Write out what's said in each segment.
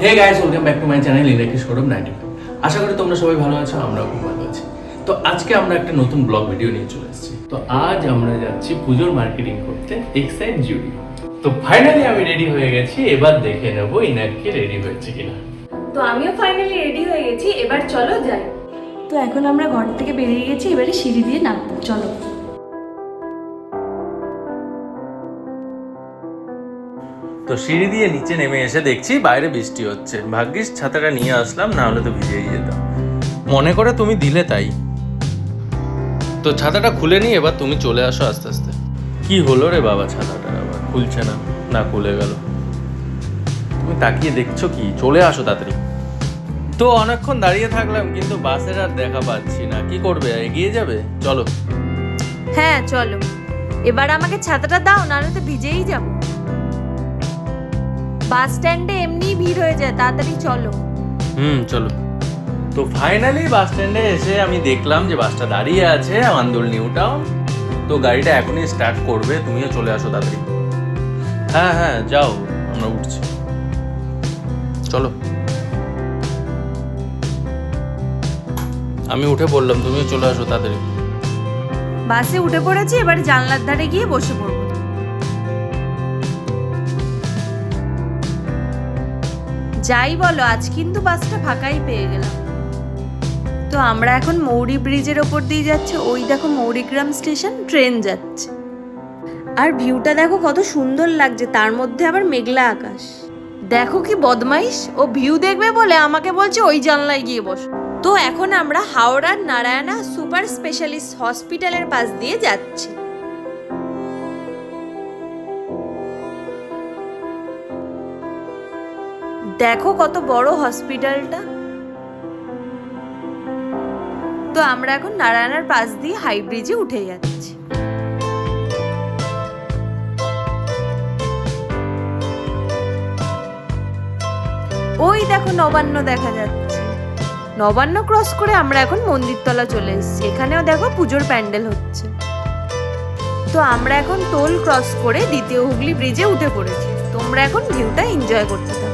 Hey guys, welcome back to my channel electric showroom 95। আশা করি তোমরা সবাই ভালো আছো, আমরাও খুব ভালো আছি। তো আজকে আমরা একটা নতুন ব্লগ ভিডিও নিয়ে চলে এসেছি। তো আজ আমরা যাচ্ছি পুজোর মার্কেটিং করতে এক্সাইড জুডিও। তো ফাইনালি আমি রেডি হয়ে গেছি, এবার দেখে নেবো ইনাকি রেডি হয়েছে কিনা। তো আমিও ফাইনালি রেডি হয়ে গেছি, এবার চলো যাই। তো এখন আমরা ঘর থেকে বেরিয়ে গেছি, এবারে সিঁড়ি দিয়ে নামবো, চলো। তো সিঁড়ি দিয়ে নিচে নেমে এসে দেখছি বাইরে বৃষ্টি হচ্ছে। ভাগ্যিস ছাতাটা নিয়ে আসলাম, না হলে তো ভিজেই যেতাম। মনে করে তুমি দিলে তাই। তো ছাতাটা খুলে নি, এবার তুমি চলে আসো আস্তে আস্তে। কি হলো রে বাবা, ছাতাটা আবার খুলছে না, না খুলে গেল। তুমি তাকিয়ে দেখছো কি? চলে আসো তাড়াতাড়ি। তো অনেকক্ষণ দাঁড়িয়ে থাকলাম, কিন্তু বাসের আর দেখা পাচ্ছি না। কি করবে, এগিয়ে যাবে? চলো। হ্যাঁ চলো, এবার আমাকে ছাতাটা দাও, নাহলে তো ভিজেই যাবো। বাস স্ট্যান্ডে এমনি ভিড় হয়ে যায়, তাড়াতাড়ি চলো। চলো। তো ফাইনালি বাস স্ট্যান্ডে এসে আমি দেখলাম যে বাসটা দাঁড়িয়ে আছে আন্দুল নিউ টাউন। তো গাড়িটা এখনই স্টার্ট করবে, তুমিও চলে আসো তাড়াতাড়ি। হ্যাঁ হ্যাঁ যাও, আমরা উঠছি, চলো। আমি উঠে পড়লাম, তুমিও চলে আসো তাড়াতাড়ি। বাসে উঠে পড়েছি, এবার জানলার ধারে গিয়ে বসে পড়বো। যাই বলো, আজ কিন্তু বাসটা ফাঁকাই পেয়ে গেলাম। তো আমরা এখন মৌরি ব্রিজের ওপর দিয়ে যাচ্ছে, ওই দেখো মৌরিগ্রাম স্টেশন, ট্রেন যাচ্ছে। আর ভিউটা দেখো কত সুন্দর লাগছে, তার মধ্যে আবার মেঘলা আকাশ। দেখো কি বদমাইশ, ও ভিউ দেখবে বলে আমাকে বলছে ওই জানলায় গিয়ে বসো। তো এখন আমরা হাওড়ার নারায়ণা সুপার স্পেশালিস্ট হসপিটালের পাশ দিয়ে যাচ্ছি। দেখো কত বড় হসপিটালটা। তো আমরা এখন নারায়ণার পাশ দিয়ে হাই ব্রিজে উঠে যাচ্ছি। ওই দেখো নবান্ন দেখা যাচ্ছে। নবান্ন ক্রস করে আমরা এখন মন্দিরতলা চলে এসেছি, এখানেও দেখো পুজোর প্যান্ডেল হচ্ছে। তো আমরা এখন টোল ক্রস করে দ্বিতীয় হুগলি ব্রিজে উঠে পড়েছি। তোমরা এখন ভিউটা এনজয় করতে থাকো।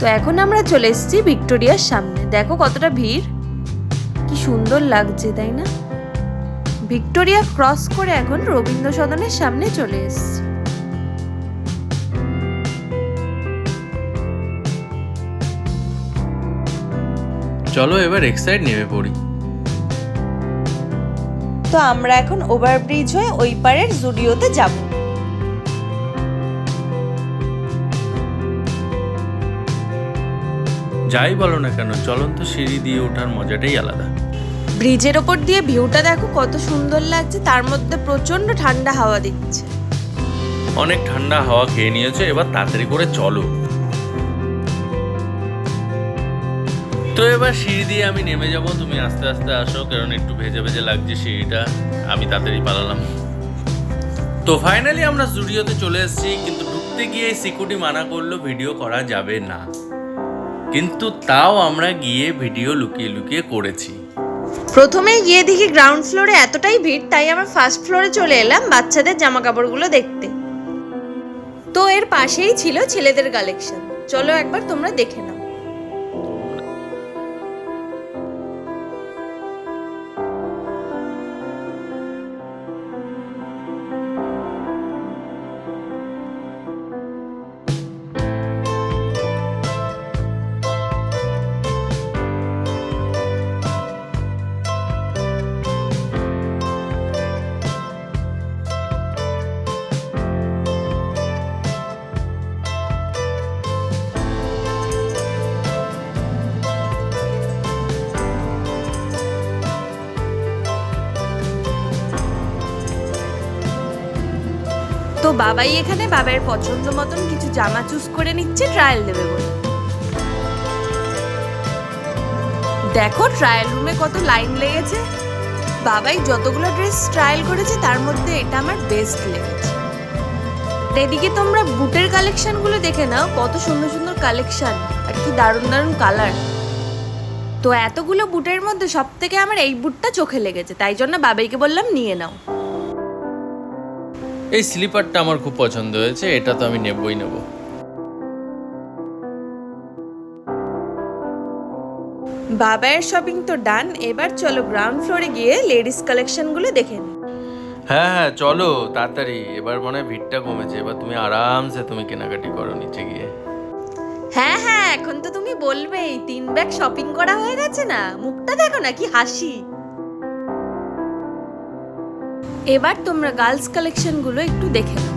তো এখন আমরা চলে এসেছি ভিক্টোরিয়ার সামনে, দেখো কতটা ভিড়, কি সুন্দর লাগছে তাই না? ভিক্টোরিয়া ক্রস করে এখন রবীন্দ্র সদনের সামনে চলে এসেছি। চলো এবার এক্সাইড নেমে পড়ি। তো আমরা এখন ওভারব্রিজ হয়ে ওই পারের জুডিওতে যাব। যাই বলো না কেন, চলন্ত সিঁড়ি দিয়ে ওঠার মজাটাই আলাদা। ব্রিজের ওপর দিয়ে ভিউটা দেখো কত সুন্দর লাগছে, তার মধ্যে প্রচন্ড ঠান্ডা হাওয়া দিচ্ছে। অনেক ঠান্ডা হাওয়া খেয়ে নিয়েছে, এবার তাড়াতাড়ি করে চলো। তো এবার সিঁড়ি দিয়ে আমি নেমে যাব, তুমি আস্তে আস্তে আসো, কারণ একটু ভেজে ভেজে লাগছে সিঁড়িটা। আমি তাড়াতাড়ি পালালাম। তো ফাইনালি আমরা স্টুডিওতে চলে এসেছি, কিন্তু ঢুকতে গিয়ে সিকিউরিটি মানা করলো ভিডিও করা যাবে না। কিন্তু তাও আমরা গিয়ে ভিডিও লুকিয়ে লুকিয়ে করেছি। প্রথমেই গিয়ে দেখি গ্রাউন্ড ফ্লোরে এতটাই ভিড়, তাই আমরা ফার্স্ট ফ্লোরে চলে এলাম বাচ্চাদের জামা কাপড়গুলো দেখতে। তো এর পাশেই ছিল ছেলেদের কালেকশন, চলো একবার তোমরা দেখে নাও। তো বাবাই এখানে বাবার পছন্দ মতন কিছু জামা চুজ করে নিচ্ছে ট্রায়াল দেবে বলে। দেখো ট্রায়াল রুমে কত লাইন লেগেছে। বাবাই যতগুলো ড্রেস ট্রায়াল করেছে তার মধ্যে এটা আমার বেস্ট লেগেছে। এদিকে তোমরা বুটের কালেকশনগুলো দেখে নাও, কত সুন্দর সুন্দর কালেকশন আর কি দারুণ দারুণ কালার। তো এতগুলো বুটের মধ্যে সব থেকে আমার এই বুটটা চোখে লেগেছে, তাই জন্য বাবাইকে বললাম নিয়ে নাও। এই স্লিপারটা আমার খুব পছন্দ হয়েছে, এটা তো আমি নেবই নেব। বাবাইয়ের শপিং তো ডান, এবার চলো গ্রাউন্ড ফ্লোরে গিয়ে লেডিস কালেকশনগুলো দেখে নিই। হ্যাঁ হ্যাঁ চলো তাড়াতাড়ি, এবার মনে হয় ভিড়টা কমেছে, এবার তুমি আরামসে তুমি কেনাকাটি করো নিচে গিয়ে। হ্যাঁ হ্যাঁ, এখন তো তুমি বলবেই 3 ব্যাগ শপিং করা হয়ে গেছে না, মুখটা দেখো না কি হাসি। এবার তোমরা গার্লস কালেকশনগুলো একটু দেখে নাও।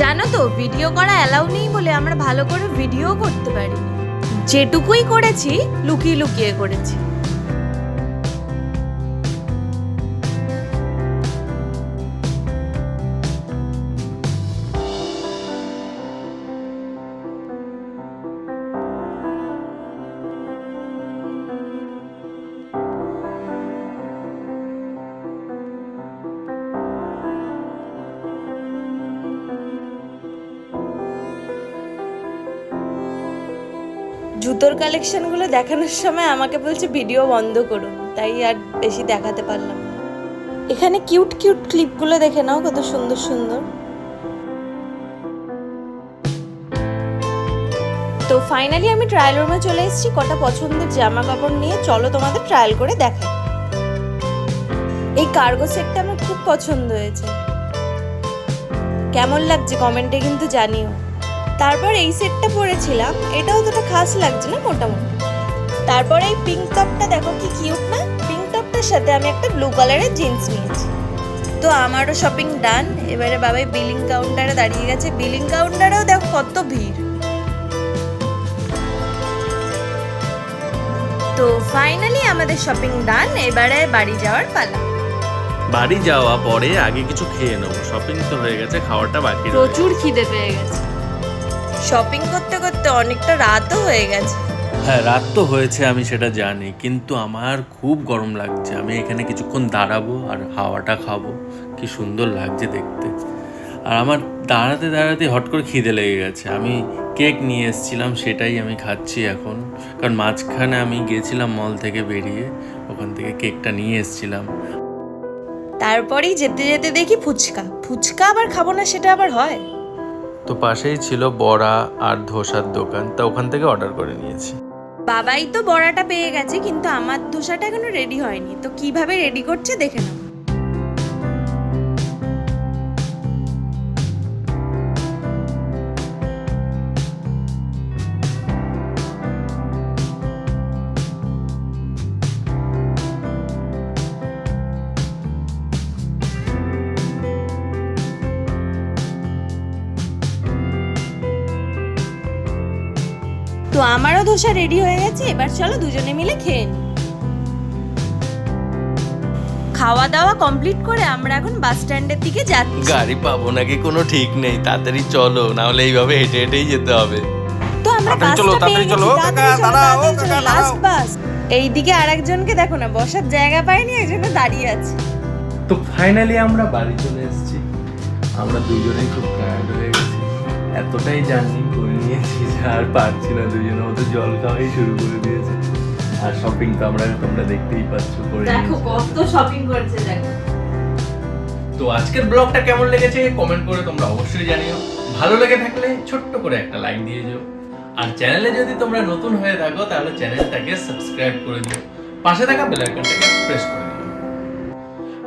জানো তো ভিডিও করা অ্যালাউ নেই বলে আমরা ভালো করে ভিডিও করতে পারিনি, যেটুকুই করেছি লুকিয়ে লুকিয়ে করেছি। জুতোর কালেকশনগুলো দেখানোর সময় আমাকে বলছে ভিডিও বন্ধ করুন, তাই আর বেশি দেখাতে পারলাম না। এখানে কিউট কিউট ক্লিপগুলো দেখে নাও, কত সুন্দর সুন্দর। তো ফাইনালি আমি ট্রায়াল রুমে চলে এসেছি কটা পছন্দের জামা কাপড় নিয়ে, চলো তোমাদের ট্রায়াল করে দেখাই। এই কার্গো সেটটা আমার খুব পছন্দ হয়েছে, কেমন লাগছে কমেন্টে কিন্তু জানিও। তারপর এই সেটটা পরেছিলাম, এটাও অতটা খাস লাগছে না মোটামুটি। তারপর এই পিঙ্ক টপটা দেখো কি কিউট না, পিঙ্ক টপটার সাথে আমি একটা ব্লু কালারের জিন্স নিয়েছি। তো আমারও শপিং ডান। এবারে বাবাই বিলিং কাউন্টারে দাঁড়িয়ে গেছে, বিলিং কাউন্টারেও দেখো কত ভিড়। তো ফাইনালি আমাদের শপিং ডান, এবারে বাড়ি যাওয়ার পালা। বাড়ি যাওয়া পরে আগে কিছু খেয়ে নেবো, শপিং তো হয়ে গেছে, খাওয়াটা বাকি রয়েছে। প্রচুর খিদে পেয়ে গেছে, শপিং করতে করতে অনেকটা রাতও হয়ে গেছে। হ্যাঁ রাত তো হয়েছে আমি সেটা জানি, কিন্তু আমার খুব গরম লাগছে। আমি এখানে কিছুক্ষণ দাঁড়াবো আর হাওয়াটা খাবো, কি সুন্দর লাগছে দেখতে। আর আমার দাঁড়াতে দাঁড়াতে হট করে খিদে লেগে গেছে। আমি কেক নিয়ে এসেছিলাম, সেটাই আমি খাচ্ছি এখন, কারণ মাঝখানে আমি গেছিলাম মল থেকে বেরিয়ে, ওখান থেকে কেকটা নিয়ে এসেছিলাম। তারপরেই যেতে যেতে দেখি ফুচকা, ফুচকা আবার খাবো না সেটা আবার হয়। তো পাশেই ছিল বড়া আর ধোসার দোকান, তা ওখান থেকে অর্ডার করে নিয়েছি। বাবাই তো বড়াটা পেয়ে গেছে, কিন্তু আমার ধোসাটা এখনো রেডি হয়নি। তো কিভাবে রেডি করছে দেখে নাও। তো আমারও ধোসা রেডি হয়ে গেছে, এবার চলো দুজনে মিলে খেয়ে নিই। খাওয়া দাওয়া কমপ্লিট করে আমরা এখন বাস স্ট্যান্ডের দিকে যাচ্ছি। গাড়ি পাবো নাকি কোনো ঠিক নেই, তাড়াতাড়ি চলো, না হলে এইভাবে হেঁটে হেঁটেই যেতে হবে। তো আমরা বাসটা পেয়ে গেছি, লাস্ট বাস। এইদিকে আরেকজনকে দেখো না, বসার জায়গা পাইনি, এই জন্য দাঁড়িয়ে আছে। তো ফাইনালি আমরা বাড়ি চলে এসেছি। আমরা দুজনেই খুব টায়ার্ড হয়ে গেছি, এতটাই জার্নি করে নিয়েছি যে আর পারছি না, দুজনের মতো জল খাওয়াই শুরু করে দিয়েছে। আর শপিং তো তোমরা দেখতেই পাচ্ছ করে দেখো কত শপিং করেছে দেখো। তো আজকের ব্লগটা কেমন লেগেছে কমেন্ট করে তোমরা অবশ্যই জানিও। ভালো লেগে থাকলে ছোট্ট করে একটা লাইক দিয়ে যেও। আর চ্যানেলে যদি তোমরা নতুন হয়ে থাকো তাহলে চ্যানেলটাকে সাবস্ক্রাইব করে দিও, পাশে থাকা বেল আইকনটাকে প্রেস করে দিও।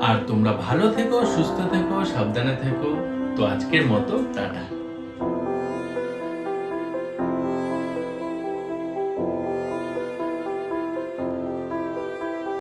আর তোমরা ভালো থেকো, সুস্থ থেকো, সাবধানে থেকো। তো আজকের মতো টাটা।